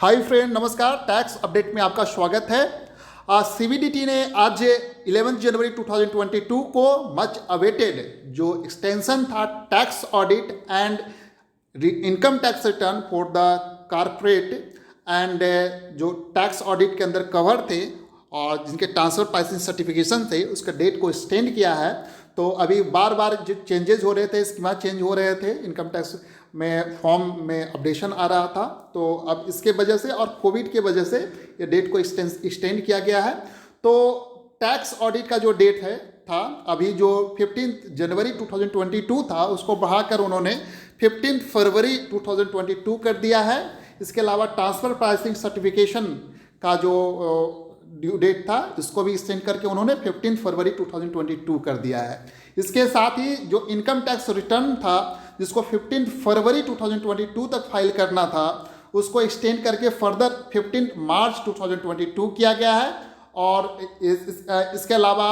Hi friend, नमस्कार। Tax update में आपका स्वागत है। सीबीडीटी ने आज 11 जनवरी 2022 को मच अवेटेड जो एक्सटेंशन था tax audit and income tax return for the corporate and जो टैक्स ऑडिट के अंदर कवर थे और जिनके ट्रांसफर प्राइसिंग सर्टिफिकेशन थे उसका डेट को एक्सटेंड किया है। तो अभी बार बार जो चेंजेस हो रहे थे, स्कीमा चेंज हो रहे थे, इनकम टैक्स में फॉर्म में अपडेशन आ रहा था, तो अब इसके वजह से और कोविड के वजह से ये डेट को एक्सटेंड किया गया है। तो टैक्स ऑडिट का जो डेट है था अभी जो 15 जनवरी 2022 था उसको बढ़ाकर उन्होंने 15 फरवरी 2022 कर दिया है। इसके अलावा ट्रांसफ़र प्राइसिंग सर्टिफिकेशन का जो ड्यू डेट था इसको भी एक्सटेंड करके उन्होंने 15 फरवरी 2022 कर दिया है। इसके साथ ही जो इनकम टैक्स रिटर्न था जिसको 15 फरवरी 2022 तक फाइल करना था उसको एक्सटेंड करके फर्दर 15 मार्च 2022 किया गया है। और इसके अलावा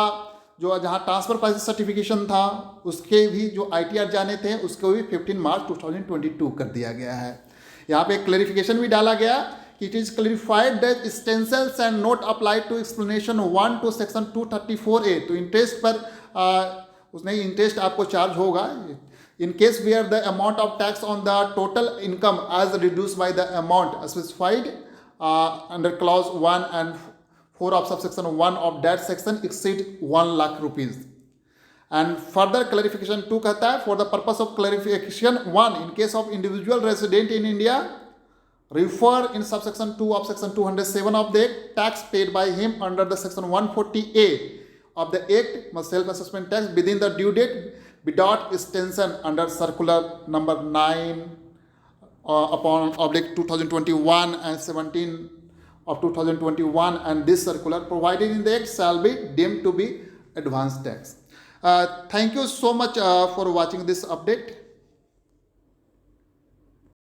जो जहां ट्रांसफ़र प्राइसिंग सर्टिफिकेशन था उसके भी जो ITR जाने थे उसको भी 15 मार्च 2022 कर दिया गया है। यहाँ पे क्लैरिफिकेशन भी डाला गया कि it is clarified that stencils and not applied to explanation 1 to section 234A। तो इंटरेस्ट पर उसने इंटरेस्ट आपको चार्ज होगा in case where the amount of tax on the total income as reduced by the amount specified under clause 1 and 4 of subsection 1 of that section exceed 1 lakh rupees. And further clarification 2 कहता है for the purpose of clarification 1 in case of individual resident in India refer in subsection 2 of section 207 of the act tax paid by him under the section 140A of the act must self-assessment tax within the due date without extension under circular number 9 upon oblique 2021 and 17 of 2021 and this circular provided in the act shall be deemed to be advance tax. Thank you so much for watching this update.